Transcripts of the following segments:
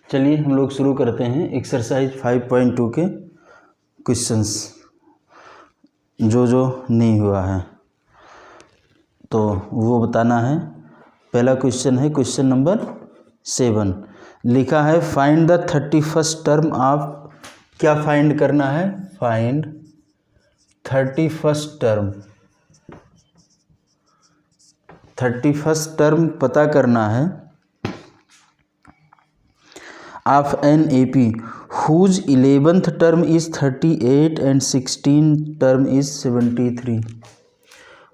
चलिए हम लोग शुरू करते हैं एक्सरसाइज 5.2 के क्वेश्चंस जो नहीं हुआ है तो वो बताना है। पहला क्वेश्चन है क्वेश्चन नंबर 7। लिखा है find the 31st term of, क्या फाइंड करना है? Find 31st term, 31st term पता करना है of an AP whose 11th term is 38 and 16th term is 73।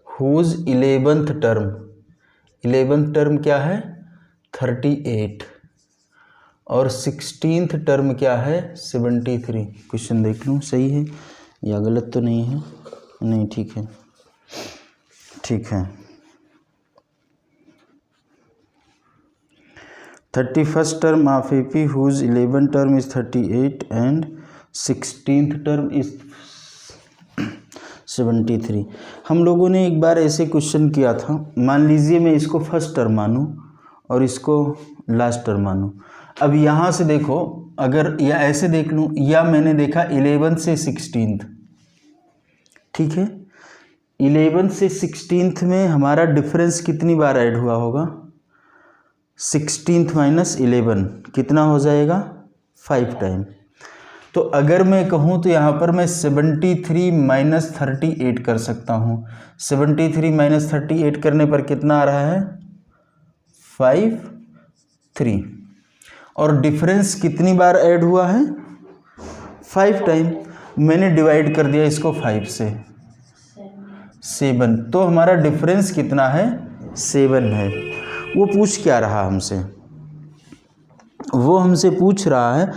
whose 11th term क्या है? 38 और 16th टर्म क्या है? 73। क्वेश्चन देख लूँ सही है या गलत तो नहीं है? नहीं, ठीक है, ठीक है। 31st term of AP whose 11th term is 38 and 16th term is 73। हम लोगों ने एक बार ऐसे क्वेश्चन किया था। मान लीजिए मैं इसको फर्स्ट टर्म मानूं और इसको लास्ट टर्म मानूं। अब यहाँ से देखो, अगर या ऐसे देख लूँ या मैंने देखा 11 से 16th, ठीक है। 11 से 16th में हमारा डिफरेंस कितनी बार ऐड हुआ होगा? 16th माइनस 11 कितना हो जाएगा? 5 टाइम। तो अगर मैं कहूँ तो यहाँ पर मैं 73 माइनस 38 कर सकता हूँ। 73 माइनस 38 करने पर कितना आ रहा है? 53। और डिफरेंस कितनी बार ऐड हुआ है? 5 टाइम। मैंने डिवाइड कर दिया इसको 5 से, 7। तो हमारा डिफरेंस कितना है? 7 है। वो पूछ क्या रहा हमसे? वो हमसे पूछ रहा है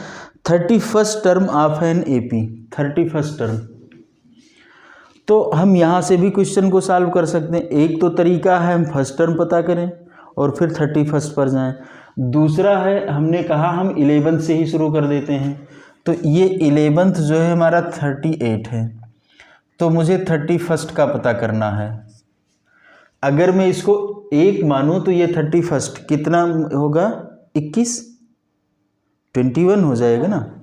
31st term of an AP, 31st term. तो हम यहाँ से भी क्वेश्चन को सॉल्व कर सकते हैं। एक तो तरीका है हम फर्स्ट टर्म पता करें और फिर 31st पर जाएं। दूसरा है हमने कहा हम 11 से ही शुरू कर देते हैं। तो ये 11th जो है हमारा 38 है, तो मुझे 31st का पता करना है। अगर मैं इसको 1 मानूं तो ये 31st कितना होगा? 21 हो जाएगा ना,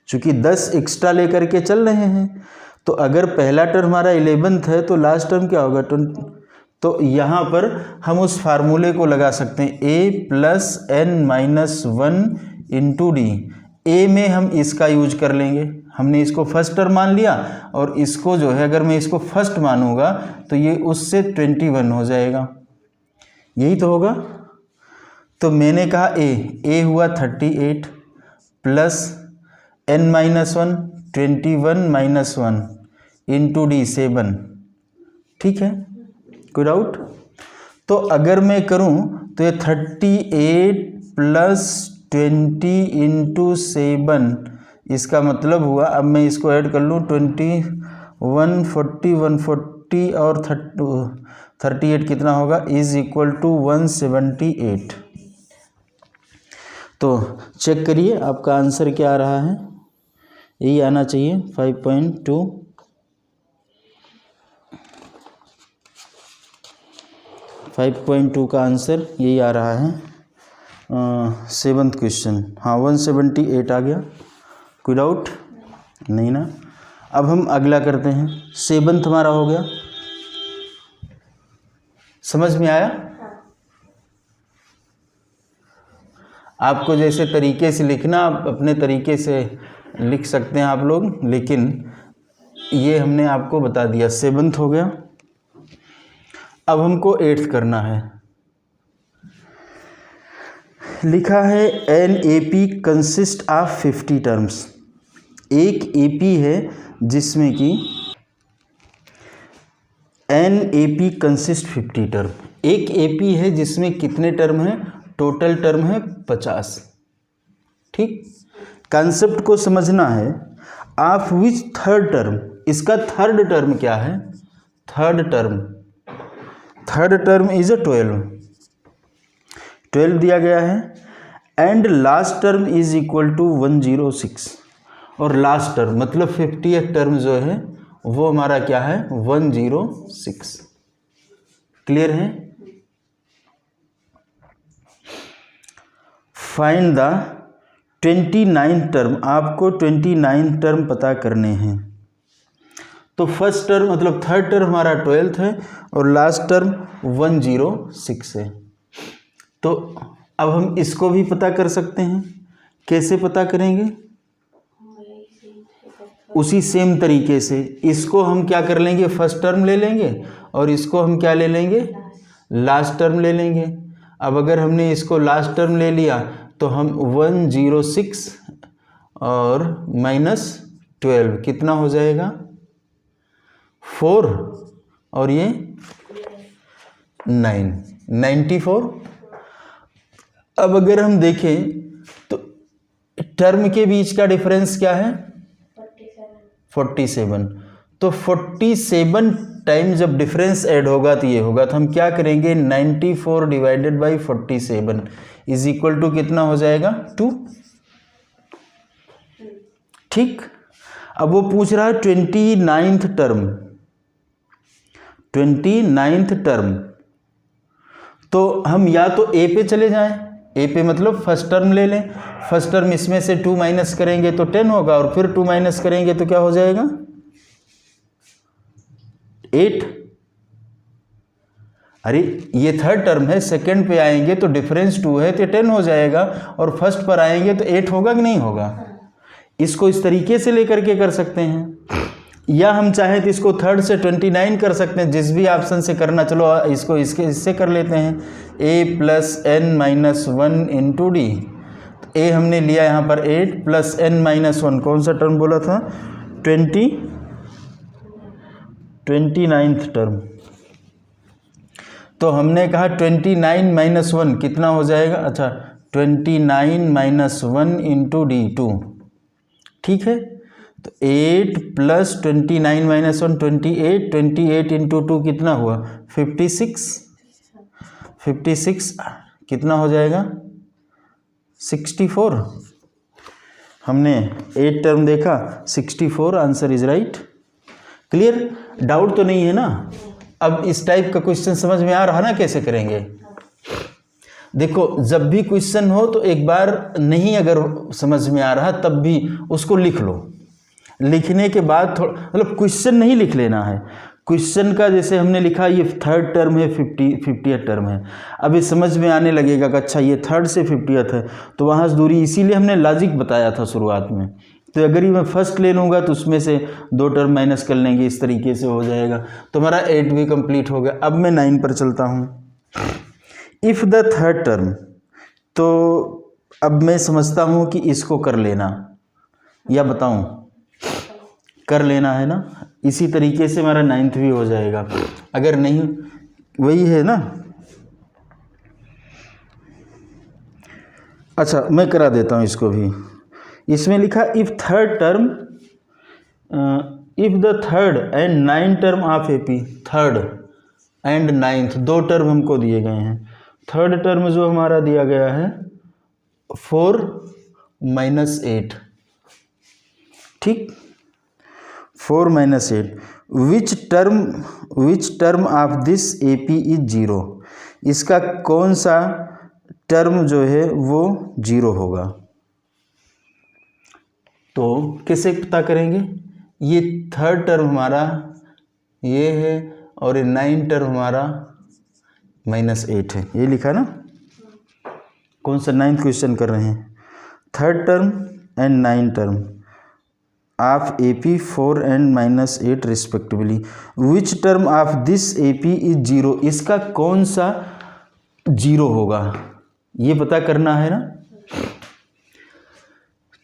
चूँकि 10 एक्स्ट्रा लेकर के चल रहे हैं। तो अगर पहला टर्म हमारा 11th है तो लास्ट टर्म क्या होगा? 20। तो यहाँ पर हम उस फार्मूले को लगा सकते हैं A plus n-1 into D. A में हम इसका यूज कर लेंगे। हमने इसको फर्स्ट टर्म मान लिया और इसको जो है अगर मैं इसको फर्स्ट मानूंगा तो ये उससे 21 हो जाएगा। यही तो होगा। तो मैंने कहा ए हुआ 38 plus n-1 21 minus 1 into D 7। ठीक है, कोई डाउट? तो अगर मैं करूं तो ये 38 प्लस 20 इंटू 7, इसका मतलब हुआ, अब मैं इसको ऐड कर लूँ 20 140 और 38 कितना होगा? Is equal to 178। तो चेक करिए आपका आंसर क्या आ रहा है। यही आना चाहिए 5.2। 5.2 का आंसर यही आ रहा है। 7th क्वेश्चन, हाँ 178 आ गया। कोई डाउट नहीं ना? अब हम अगला करते हैं। 7th हमारा हो गया। समझ में आया? आपको जैसे तरीके से लिखना, आप अपने तरीके से लिख सकते हैं आप लोग, लेकिन ये हमने आपको बता दिया। 7th हो गया। अब हमको 8th करना है। लिखा है an AP consist of 50 terms. एक AP है जिसमें कि एन AP कंसिस्ट 50 टर्म। एक AP है जिसमें कितने टर्म हैं? टोटल टर्म है 50। ठीक, कंसेप्ट को समझना है। ऑफ विच थर्ड टर्म, इसका थर्ड टर्म क्या है? थर्ड टर्म इज अ 12 दिया गया है। And last term is equal to 106। और लास्ट टर्म मतलब 50th टर्म जो है वो हमारा क्या है? 106। क्लियर है? फाइंड द 29 टर्म, आपको 29 टर्म पता करने हैं। तो फर्स्ट टर्म मतलब थर्ड टर्म हमारा 12th है और लास्ट टर्म 106 है। तो अब हम इसको भी पता कर सकते हैं। कैसे पता करेंगे? उसी सेम तरीके से इसको हम क्या कर लेंगे, फर्स्ट टर्म ले लेंगे और इसको हम क्या ले लेंगे, लास्ट टर्म ले लेंगे। अब अगर हमने इसको लास्ट टर्म ले लिया तो हम 106 और -12 कितना हो जाएगा, 4 और ये 9, 94। अब अगर हम देखें तो टर्म के बीच का डिफरेंस क्या है, 47। तो 47 टाइम जब डिफरेंस ऐड होगा तो ये होगा। तो हम क्या करेंगे, 94 divided by 47 is equal to कितना हो जाएगा, 2। ठीक। अब वो पूछ रहा है 29th टर्म, 29th टर्म। तो हम या तो ए पे चले जाएं, ए पे मतलब फर्स्ट टर्म ले लें। फर्स्ट टर्म इसमें से 2 माइनस करेंगे तो 10 होगा और फिर 2 माइनस करेंगे तो क्या हो जाएगा, 8। अरे ये थर्ड टर्म है, सेकंड पे आएंगे तो डिफरेंस 2 है तो 10 हो जाएगा और फर्स्ट पर आएंगे तो 8 होगा कि नहीं होगा। इसको इस तरीके से लेकर के कर सकते हैं, या हम चाहें तो इसको थर्ड से 29 कर सकते हैं, जिस भी ऑप्शन से करना। चलो इसको इससे कर लेते हैं, a + n-1 इंटू डी। तो a हमने लिया यहाँ पर 8 + n-1, कौन सा टर्म बोला था, 29th टर्म। तो हमने कहा 29 - 1 कितना हो जाएगा, अच्छा 29 - 1 इंटू डी 2। ठीक है। तो 8 + 29 - 1 28, 28 इंटू 2 कितना हुआ, 56। 56 कितना हो जाएगा, 64। हमने 8 टर्म देखा, 64 answer is right. Clear, doubt तो नहीं है ना। अब इस टाइप का क्वेश्चन समझ में आ रहा ना, कैसे करेंगे। देखो जब भी क्वेश्चन हो तो एक बार नहीं अगर समझ में आ रहा तब भी उसको लिख लो। लिखने के बाद थोड़ा मतलब क्वेश्चन नहीं लिख लेना है। क्वेश्चन का जैसे हमने लिखा ये थर्ड टर्म है, 50th टर्म है। अभी समझ में आने लगेगा कि अच्छा ये थर्ड से 50th है तो वहाँ से दूरी, इसीलिए हमने लॉजिक बताया था शुरुआत में। तो अगर ही मैं फर्स्ट ले लूँगा तो उसमें से 2 टर्म माइनस कर लेंगे, इस तरीके से हो जाएगा। तो हमारा 8 भी कंप्लीट हो गया। अब मैं 9 पर चलता हूँ। इफ़ द थर्ड टर्म, तो अब मैं समझता हूँ कि इसको कर लेना या बताऊँ, कर लेना है ना। इसी तरीके से हमारा 9th भी हो जाएगा। अगर नहीं, वही है ना। अच्छा मैं करा देता हूँ इसको भी। इसमें लिखा if third term, if the third and 9 term of AP, third and 9th 2 term हमको दिए गए हैं। थर्ड टर्म जो हमारा दिया गया है 4 - 8, ठीक, 4 - 8। Which term of this AP is 0, इसका कौन सा टर्म जो है वो 0 होगा। तो कैसे पता करेंगे, ये थर्ड टर्म हमारा ये है और ये 9 टर्म हमारा -8 है, ये लिखा ना। कौन सा 9th क्वेश्चन कर रहे हैं, third term and 9 term of AP 4 and -8 respectively. Which term of this AP is 0, इसका कौन सा 0 होगा, ये पता करना है ना।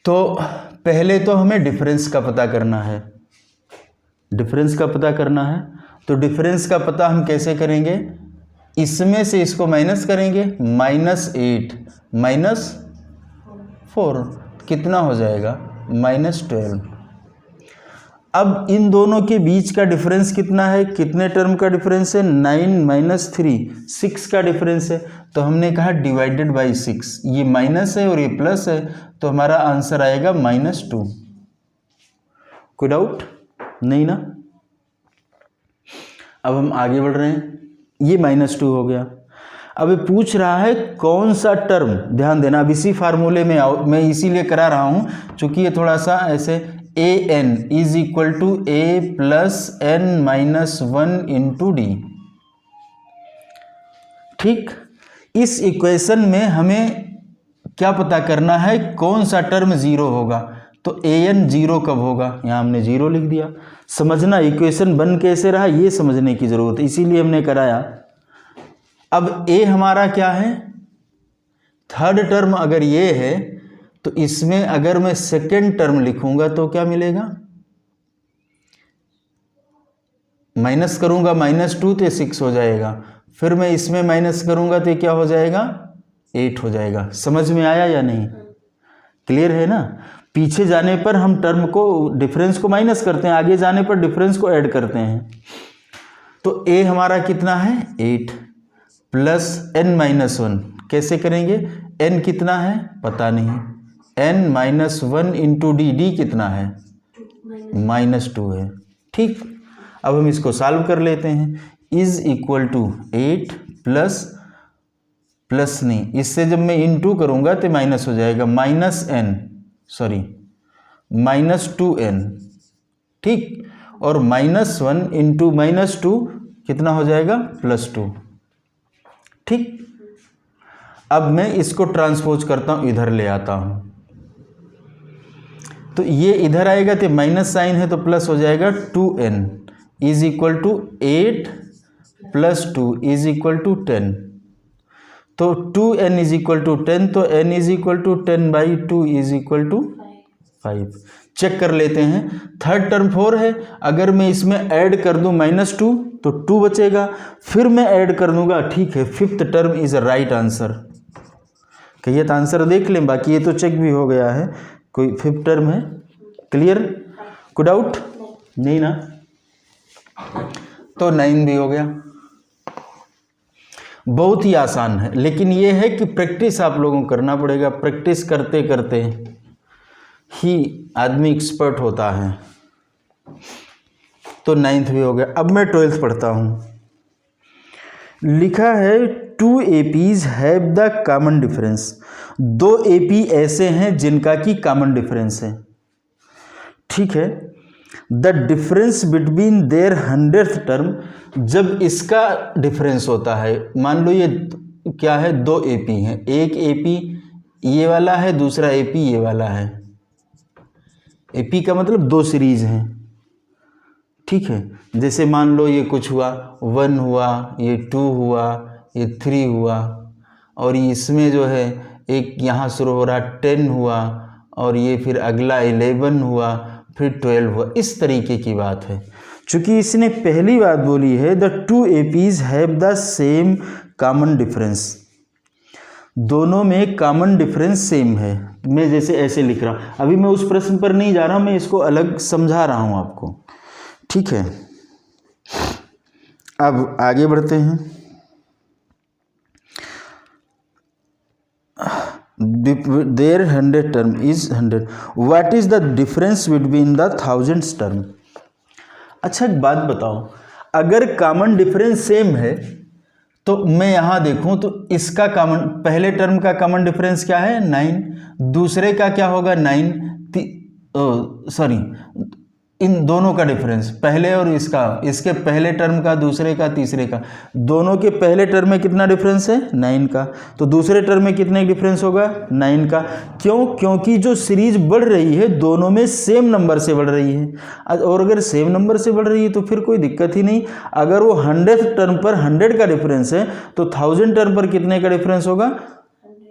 तो पहले तो हमें डिफरेंस का पता करना है, डिफरेंस का पता करना है। तो डिफरेंस का पता हम कैसे करेंगे, इसमें से इसको माइनस करेंगे, -8 -4 कितना हो जाएगा, -12। अब इन दोनों के बीच का डिफरेंस कितना है, कितने टर्म का डिफरेंस है, 9 - 3 6 का डिफरेंस है। तो हमने कहा डिवाइडेड बाई 6, ये माइनस है और ये प्लस है, तो हमारा आंसर आएगा -2। कोई डाउट नहीं ना। अब हम आगे बढ़ रहे हैं, ये -2 हो गया। अब पूछ रहा है कौन सा टर्म, ध्यान देना, अब इसी फार्मूले में आओ, मैं इसीलिए करा रहा हूँ चूँकि ये थोड़ा सा ऐसे A N is equal to A plus N minus 1 into D. ठीक, इस इक्वेशन में हमें क्या पता करना है, कौन सा टर्म जीरो होगा। तो ए एन जीरो कब होगा, यहाँ हमने जीरो लिख दिया। समझना इक्वेशन बन कैसे रहा ये समझने की ज़रूरत है, इसीलिए हमने कराया। अब ए हमारा क्या है, थर्ड टर्म अगर ये है तो इसमें अगर मैं सेकेंड टर्म लिखूंगा तो क्या मिलेगा, माइनस करूंगा -2 तो 6 हो जाएगा, फिर मैं इसमें माइनस करूंगा तो क्या हो जाएगा 8 हो जाएगा। समझ में आया या नहीं, क्लियर है ना। पीछे जाने पर हम टर्म को डिफरेंस को माइनस करते हैं, आगे जाने पर डिफरेंस को ऐड करते हैं। तो ए हमारा कितना है 8 प्लस n माइनस 1, कैसे करेंगे, n कितना है पता नहीं, n minus 1 into D, D कितना है -2 है। ठीक, अब हम इसको सॉल्व कर लेते हैं। इज इक्वल टू 8 प्लस नहीं, इससे जब मैं इंटू करूंगा तो माइनस हो जाएगा, -2n। ठीक, और -1 इंटू -2 कितना हो जाएगा +2। ठीक, अब मैं इसको ट्रांसपोज करता हूँ, इधर ले आता हूँ, तो ये इधर आएगा तो माइनस साइन है तो प्लस हो जाएगा 2n is equal to 8 plus 2 is equal to 10। तो 2n इज इक्वल टू 10, तो n is equal to 10/2 is equal to 5। Check कर लेते हैं, थर्ड टर्म 4 है, अगर मैं इसमें ऐड कर दूं -2 तो 2 बचेगा, फिर मैं ऐड कर दूंगा, ठीक है, fifth term is a right answer. कहिए तो आंसर देख लें, बाकी ये तो चेक भी हो गया है, कोई फिफ्थ टर्म है। क्लियर, कोई डाउट नहीं ना, तो 9 भी हो गया। बहुत ही आसान है, लेकिन ये है कि प्रैक्टिस आप लोगों को करना पड़ेगा, प्रैक्टिस करते करते ही आदमी एक्सपर्ट होता है। तो 9th भी हो गया। अब मैं 12th पढ़ता हूँ। लिखा है 2 APs have the common difference, 2 AP ऐसे हैं जिनका कि कॉमन डिफरेंस है। ठीक है, the difference between their 100th term, जब इसका डिफरेंस होता है, मान लो ये क्या है 2 AP हैं, एक AP ये वाला है, दूसरा AP ये वाला है। AP का मतलब 2 सीरीज हैं। ठीक है, जैसे मान लो ये कुछ हुआ 1 हुआ, ये 2 हुआ, ये 3 हुआ, और इसमें जो है एक यहाँ शुरू हो रहा 10 हुआ, और ये फिर अगला 11 हुआ, फिर 12 हुआ, इस तरीके की बात है। चूँकि इसने पहली बात बोली है the 2 APs have the same common difference, दोनों में कॉमन डिफरेंस सेम है। मैं जैसे ऐसे लिख रहा हूँ, अभी मैं उस प्रश्न पर नहीं जा रहा हूँ, मैं इसको अलग समझा रहा हूँ आपको। ठीक है, अब आगे बढ़ते हैं। There 100 term is 100, what is the difference between the 1000 term. अच्छा एक बात बताओ, अगर कॉमन डिफरेंस सेम है तो मैं यहाँ देखूँ तो इसका कॉमन, पहले टर्म का कॉमन डिफरेंस क्या है 9, दूसरे का क्या होगा 9, इन दोनों का डिफरेंस, पहले और इसका, इसके पहले टर्म का, दूसरे का, तीसरे का, दोनों के पहले टर्म में कितना डिफरेंस है 9 का, तो दूसरे टर्म में कितने डिफरेंस होगा 9 का। क्यों, क्योंकि जो सीरीज बढ़ रही है दोनों में सेम नंबर से बढ़ रही है, और अगर सेम नंबर से बढ़ रही है तो फिर कोई दिक्कत ही नहीं। अगर वो 100th टर्म पर 100 का डिफरेंस है तो 1000 टर्म पर कितने का डिफरेंस होगा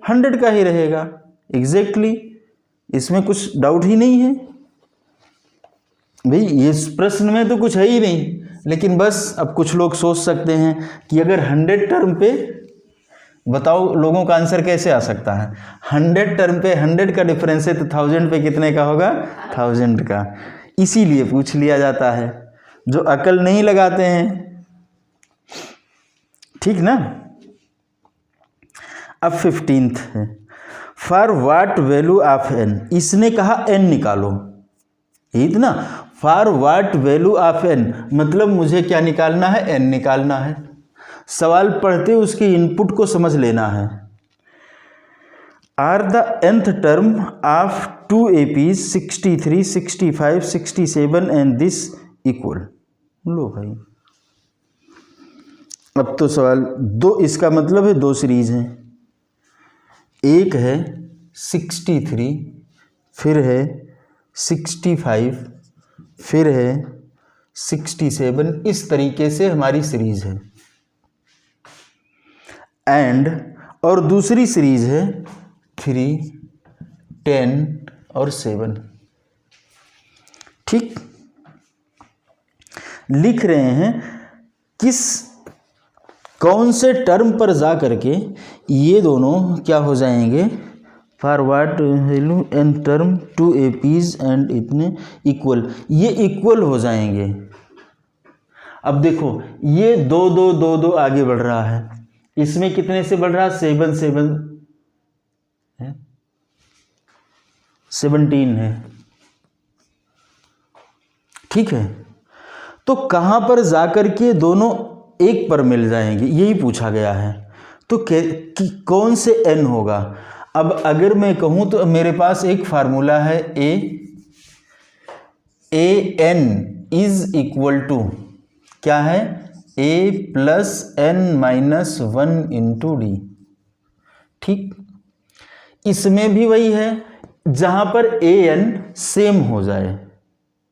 100 का ही रहेगा। एग्जैक्टली, इसमें कुछ डाउट ही नहीं है भाई, ये प्रश्न में तो कुछ है ही नहीं, लेकिन बस अब कुछ लोग सोच सकते हैं कि अगर 100 टर्म पे बताओ लोगों का आंसर कैसे आ सकता है, 100 टर्म पे 100 का डिफरेंस है तो 1000 पे कितने का होगा 1000 का, इसीलिए पूछ लिया जाता है, जो अकल नहीं लगाते हैं। ठीक ना। अब 15th है, for what value of n, इसने कहा n निकालो, इतना for what value of n मतलब मुझे क्या निकालना है n निकालना है। सवाल पढ़ते उसके इनपुट को समझ लेना है। Are the nth term of 2 APs 63, 65, 67 and this equal. लो भाई, अब तो सवाल दो, इसका मतलब है दो सीरीज हैं, एक है 63, फिर है 65, फिर है 67, इस तरीके से हमारी सीरीज है। एंड और दूसरी सीरीज है 3, 10 और 7। ठीक, लिख रहे हैं कौन से टर्म पर जा करके ये दोनों क्या हो जाएंगे, forward value an term 2 APs and इतने इक्वल, ये इक्वल हो जाएंगे। अब देखो ये 2 2 2 2 आगे बढ़ रहा है, इसमें कितने से बढ़ रहा है, 7 7 है, 17 है। ठीक है, तो कहाँ पर जाकर के दोनों एक पर मिल जाएंगे, यही पूछा गया है। तो कि कौन से n होगा। अब अगर मैं कहूँ तो मेरे पास एक फार्मूला है an इज इक्वल टू क्या है, a plus n minus 1 into D. ठीक, इसमें भी वही है जहाँ पर an सेम हो जाए,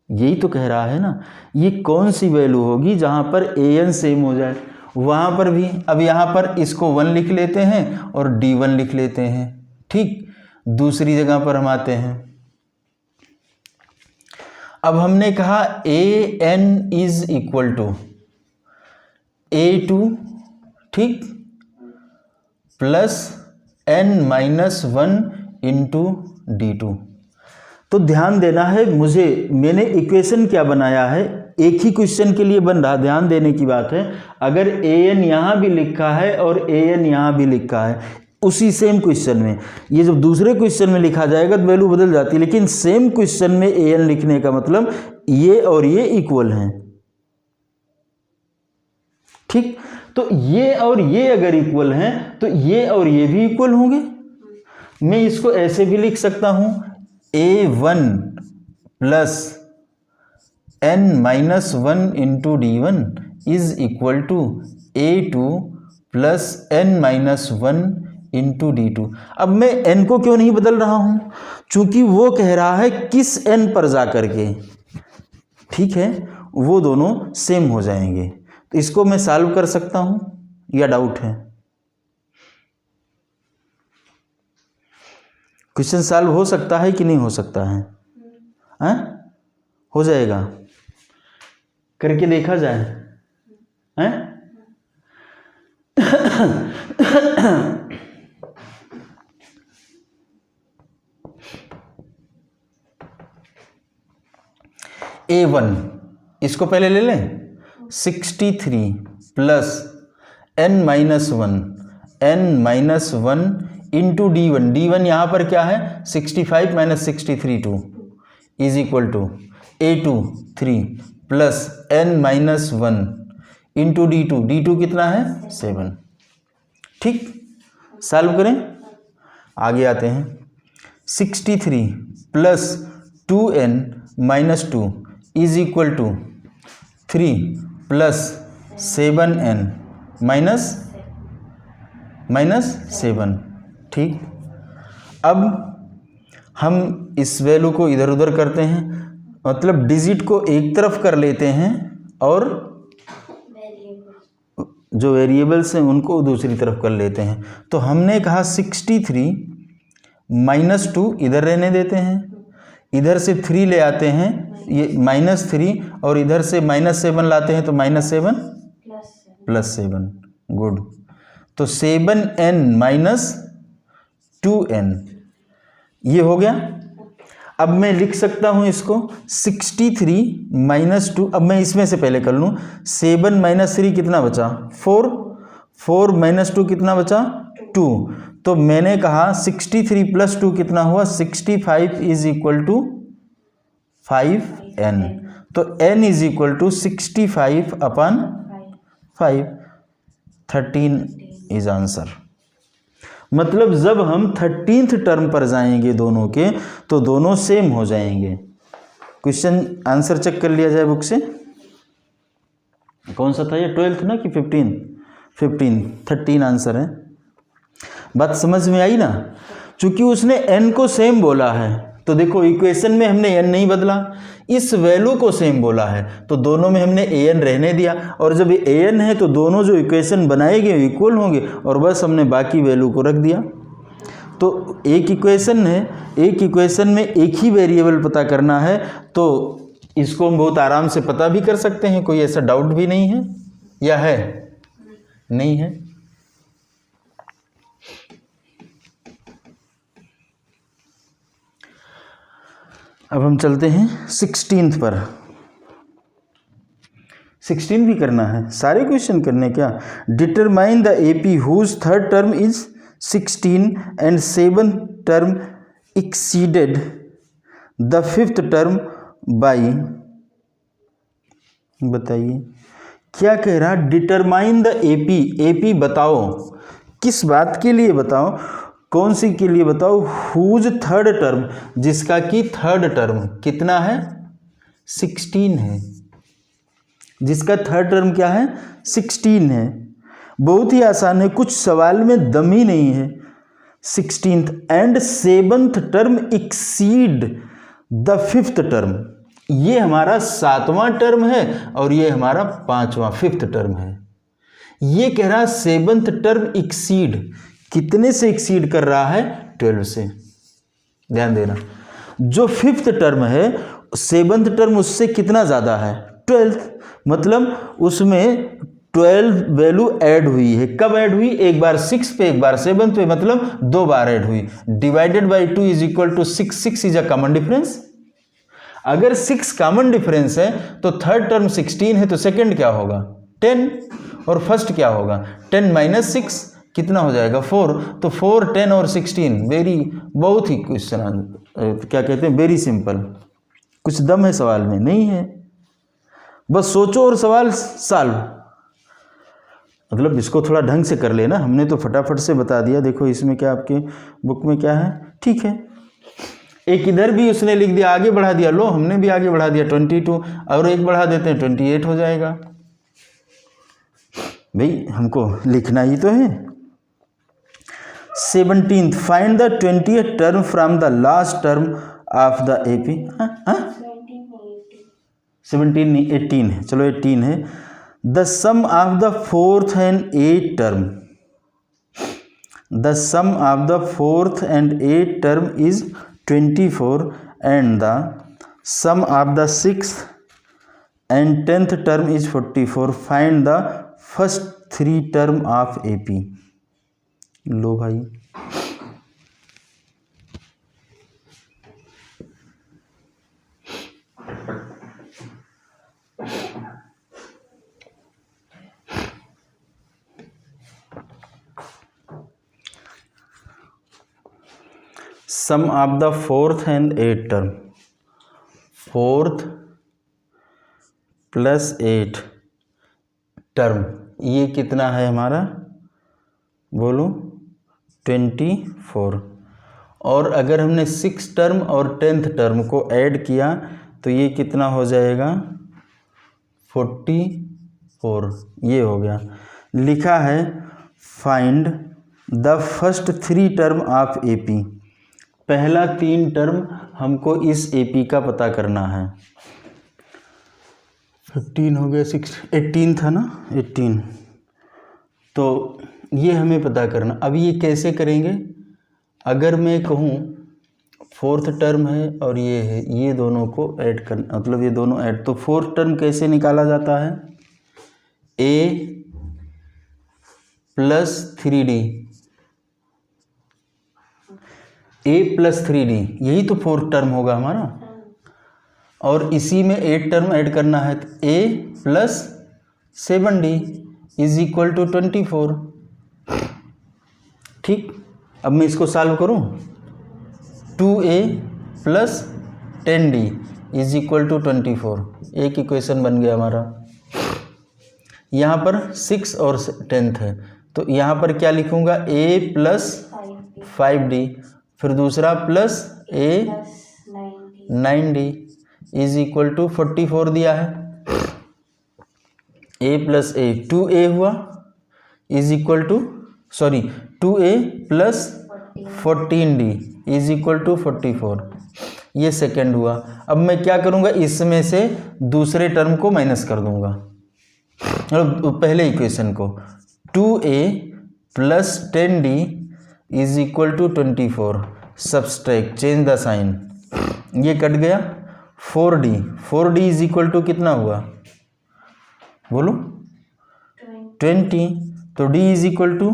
यही तो कह रहा है ना। ये कौन सी वैल्यू होगी जहाँ पर an सेम हो जाए, वहाँ पर भी। अब यहाँ पर इसको 1 लिख लेते हैं और d1 लिख लेते हैं। ठीक, दूसरी जगह पर हम आते हैं। अब हमने कहा an is equal to a2, ठीक, plus n minus 1 into d2। तो ध्यान देना है, मैंने इक्वेशन क्या बनाया है, एक ही क्वेश्चन के लिए बन रहा, ध्यान देने की बात है। अगर an यहाँ भी लिखा है और an यहाँ भी लिखा है उसी सेम क्वेश्चन में, ये जब दूसरे क्वेश्चन में लिखा जाएगा तो वैल्यू बदल जाती है, लेकिन सेम क्वेश्चन में an लिखने का मतलब ये और ये इक्वल हैं। ठीक, तो ये और ये अगर इक्वल हैं तो ये और ये भी इक्वल होंगे। मैं इसको ऐसे भी लिख सकता हूं, a1 plus n minus 1 into d1 is equal to a2 plus n minus 1 into d2। अब मैं n को क्यों नहीं बदल रहा हूं, चूंकि वो कह रहा है किस n पर जा करके, ठीक है, वो दोनों सेम हो जाएंगे। तो इसको मैं सॉल्व कर सकता हूं या डाउट है? क्वेश्चन सॉल्व हो सकता है कि नहीं हो सकता है? हो जाएगा, करके देखा जाए। हैं? a1 इसको पहले ले लें, 63 plus n minus 1 into d1, d1 यहाँ पर क्या है, 65 minus 63 2 is equal to a2 3 plus n minus 1 into d2, d2 कितना है 7। ठीक, सॉल्व करें, आगे आते हैं। 63 plus 2n minus 2 is equal to 3 plus 7n minus 7। ठीक, अब हम इस वैल्यू को इधर उधर करते हैं, मतलब डिजिट को एक तरफ कर लेते हैं और जो वेरिएबल्स हैं उनको दूसरी तरफ कर लेते हैं। तो हमने कहा 63 माइनस 2 इधर रहने देते हैं, इधर से 3 ले आते हैं, ये -3, और इधर से -7 लाते हैं तो -7 प्लस 7। गुड, तो 7n माइनस 2n ये हो गया। अब मैं लिख सकता हूं इसको 63 माइनस 2, अब मैं इसमें से पहले कर लूं, 7 माइनस 3 कितना बचा 4, 4 माइनस 2 कितना बचा 2। तो मैंने कहा 63 प्लस 2 कितना हुआ 65 इज इक्वल टू 5n। तो n is equal to 65 upon 5। 13 is answer. मतलब जब हम 13th टर्म पर जाएंगे दोनों के, तो दोनों सेम हो जाएंगे। क्वेश्चन आंसर चेक कर लिया जाए बुक से। कौन सा था ये, 12th ना कि 15? 13 आंसर है। बात समझ में आई ना? चूंकि उसने n को सेम बोला है, तो देखो इक्वेशन में हमने n नहीं बदला, इस वैल्यू को सेम बोला है, तो दोनों में हमने an रहने दिया। और जब ये an है तो दोनों जो इक्वेशन बनाए गए इक्वल होंगे, और बस हमने बाकी वैल्यू को रख दिया। तो एक इक्वेशन है, एक इक्वेशन में एक ही वेरिएबल पता करना है, तो इसको हम बहुत आराम से पता भी कर सकते हैं, कोई ऐसा डाउट भी नहीं है, या है? नहीं है। अब हम चलते हैं 16th पर। 16 भी करना है, सारे क्वेश्चन करने क्या। Determine the AP whose third term is 16 and 7th term exceeded the 5th term by, बताइए क्या कह रहा। डिटरमाइन द एपी, एपी बताओ, किस बात के लिए बताओ, कौन सी के लिए बताओ। हुज थर्ड टर्म, जिसका कि थर्ड टर्म कितना है, 16 है, जिसका थर्ड टर्म क्या है, 16 है। बहुत ही आसान है, कुछ सवाल में दम ही नहीं है। 16th and 7th term exceed the 5th term, ये हमारा 7वां टर्म है और ये हमारा 5वां 5th टर्म है। ये कह रहा 7th टर्म एक्सीड, कितने से एक्सीड कर रहा है, 12 से। ध्यान देना, जो 5th टर्म है 7th टर्म उससे कितना ज़्यादा है, 12th, मतलब उसमें 12 वैल्यू ऐड हुई है। कब ऐड हुई, एक बार 6 पे एक बार 7 पे, मतलब 2 बार ऐड हुई। Divided by 2 is equal to 6, 6 is a common difference. अगर 6 कॉमन डिफरेंस है तो थर्ड टर्म 16 है, तो सेकंड क्या होगा, 10, और फर्स्ट क्या होगा, 10 माइनस 6 कितना हो जाएगा, 4। तो 4, 10 और 16, वेरी, बहुत ही क्वेश्चन क्या कहते हैं, वेरी सिंपल। कुछ दम है सवाल में, नहीं है, बस सोचो और सवाल सॉल्व। मतलब इसको थोड़ा ढंग से कर लेना, हमने तो फटाफट से बता दिया। देखो इसमें क्या, आपके बुक में क्या है, ठीक है। एक इधर भी उसने लिख दिया, आगे बढ़ा दिया, लो हमने भी आगे बढ़ा दिया 22, और एक बढ़ा देते हैं 28 हो जाएगा। भाई हमको लिखना ही तो है। 17th, find the 20th term from the last term of the AP. 17 नहीं, 18 है, चलो 18 है। The sum of the 4th and 8th term, the sum of the 4th and 8th term is 24 and the sum of the 6th and 10th term is 44। Find the first 3 term of AP. लो भाई, sum of the 4th and 8th term, 4th plus 8 term, ये कितना है हमारा, बोलो 24। और अगर हमने 6 टर्म और 10th टर्म को ऐड किया तो ये कितना हो जाएगा, 44, ये हो गया। लिखा है find the first 3 term of AP, पहला 3 टर्म हमको इस एपी का पता करना है। 15 हो गया, 18 था ना, 18, तो ये हमें पता करना। अब ये कैसे करेंगे, अगर मैं कहूँ 4th टर्म है और ये है, ये दोनों को ऐड करना, मतलब ये दोनों ऐड, तो 4th टर्म कैसे निकाला जाता है, a plus 3d, a plus 3d, यही तो 4th टर्म होगा हमारा। और इसी में 8 टर्म ऐड करना है, तो a plus 7d is equal to 24। ठीक, अब मैं इसको सॉल्व करूं, 2a plus 10d is equal to 24, एक इक्वेशन बन गया हमारा। यहाँ पर 6 और 10th है, तो यहाँ पर क्या लिखूँगा a प्लस 5d, फिर दूसरा plus a 9d is equal to 44 दिया है। a प्लस a 2a हुआ is equal to 2a plus 14d is equal to 44, ये सेकेंड हुआ। अब मैं क्या करूँगा, इसमें से दूसरे टर्म को माइनस कर दूंगा, मतलब पहले इक्वेशन को। 2a plus 10d is equal to 24, subtract, change the sign, ये कट गया। 4d इज इक्वल टू कितना हुआ, बोलो 20, तो d is equal to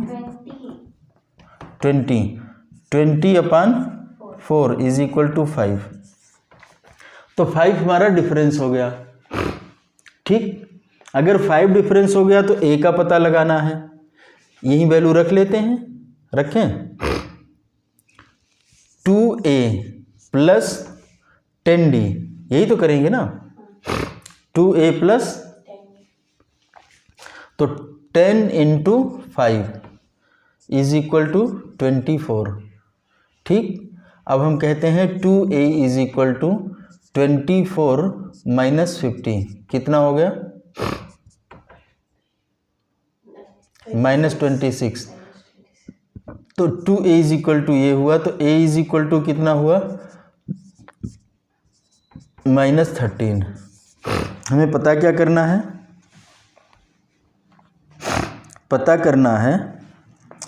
20 upon 4 is equal to 5, तो 5 हमारा डिफरेंस हो गया। ठीक, अगर 5 डिफरेंस हो गया तो a का पता लगाना है, यही वैल्यू रख लेते हैं, रखें। 2a प्लस 10d, यही तो करेंगे ना, 2a प्लस, तो 10 इंटू 5 इज इक्वल टू 24। ठीक, अब हम कहते हैं 2a is equal to 24 minus 50, कितना हो गया, -26, तो 2a इज इक्वल टू ये हुआ, तो a इज इक्वल टू कितना हुआ, -13। हमें पता क्या करना है, पता करना है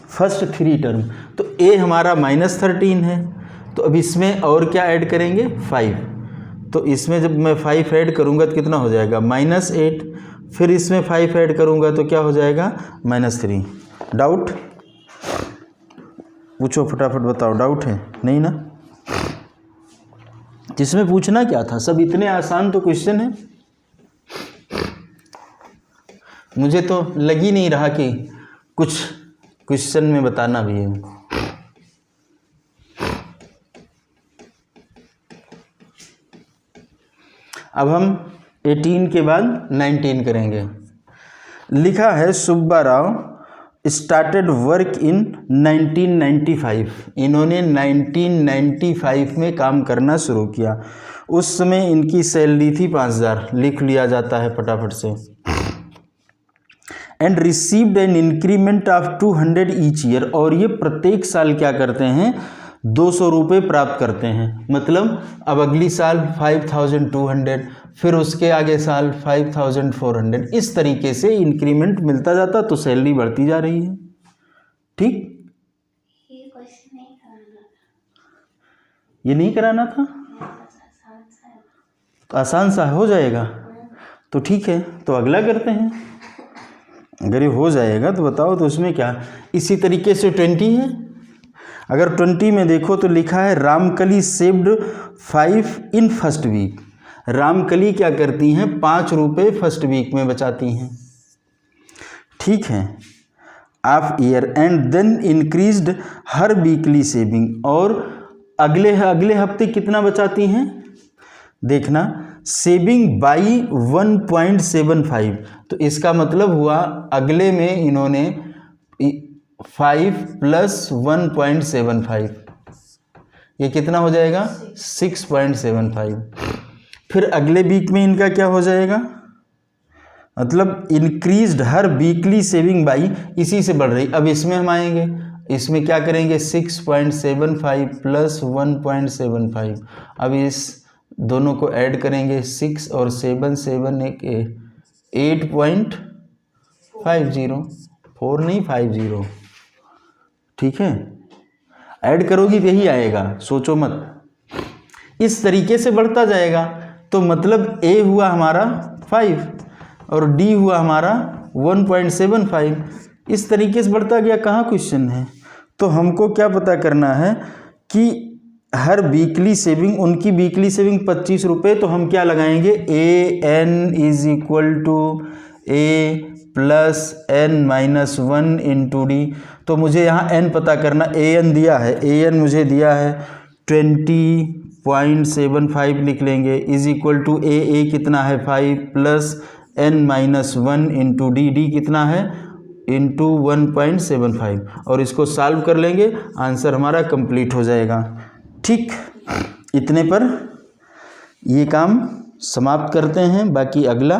फर्स्ट 3 टर्म, तो a हमारा -13 है, तो अब इसमें और क्या ऐड करेंगे, 5, तो इसमें जब मैं 5 ऐड करूंगा तो कितना हो जाएगा, -8, फिर इसमें 5 ऐड करूंगा तो क्या हो जाएगा, -3। डाउट पूछो, फटाफट बताओ, डाउट है नहीं ना, जिसमें पूछना क्या था, सब इतने आसान तो क्वेश्चन है, मुझे तो लग ही नहीं रहा कि कुछ क्वेश्चन में बताना भी है। अब हम 18 के बाद 19 करेंगे। लिखा है Subba Rao started work in 1995, इन्होंने 1995 में काम करना शुरू किया। उस समय इनकी सैलरी थी 5000, लिख लिया जाता है फटाफट से। And received an increment of 200 each year, और ये प्रत्येक साल क्या करते हैं, 200 रुपये प्राप्त करते हैं। मतलब अब अगली साल 5200, फिर उसके आगे साल 5400, इस तरीके से इंक्रीमेंट मिलता जाता, तो सैलरी बढ़ती जा रही है। ठीक, ये नहीं कराना था, तो आसान सा हो जाएगा, तो ठीक है, तो अगला करते हैं। अगर ये हो जाएगा तो बताओ, तो उसमें क्या, इसी तरीके से 20 है। अगर 20 में देखो तो लिखा है Ramkali saved 5 in first week. Ramkali क्या करती हैं, 5 रुपये फर्स्ट वीक में बचाती हैं। ठीक है, of year and then increased her weekly saving, और अगले हफ्ते कितना बचाती हैं, देखना, सेविंग बाई 1.75, तो इसका मतलब हुआ अगले में इन्होंने 5 + 1.75, ये कितना हो जाएगा, 6.75। फिर अगले वीक में इनका क्या हो जाएगा, मतलब increased her weekly saving by, इसी से बढ़ रही। अब इसमें हम आएंगे, इसमें क्या करेंगे, 6.75 + 1.75, अब इस दोनों को ऐड करेंगे, 6 और 7, 7 एक 8.50, 4 नहीं 50, ठीक है, ऐड करोगी तो यही आएगा, सोचो मत। इस तरीके से बढ़ता जाएगा, तो मतलब A हुआ हमारा 5 और D हुआ हमारा 1.75, इस तरीके से बढ़ता गया। कहाँ क्वेश्चन है, तो हमको क्या पता करना है कि हर वीकली सेविंग, उनकी वीकली सेविंग 25 रुपये, तो हम क्या लगाएंगे, AN is equal to A plus N-1 into D। तो मुझे यहाँ N पता करना, AN दिया है, AN मुझे दिया है 20.75 लिख लेंगे, इज इक्वल टू A कितना है 5 प्लस n-1 इंटू डी कितना है इंटू 1.75 और इसको सॉल्व कर लेंगे, आंसर हमारा कंप्लीट हो जाएगा। ठीक, इतने पर ये काम समाप्त करते हैं। बाकी अगला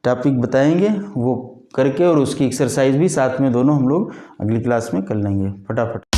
टॉपिक बताएंगे वो करके और उसकी एक्सरसाइज भी साथ में दोनों हम लोग अगली क्लास में कर लेंगे फटाफट।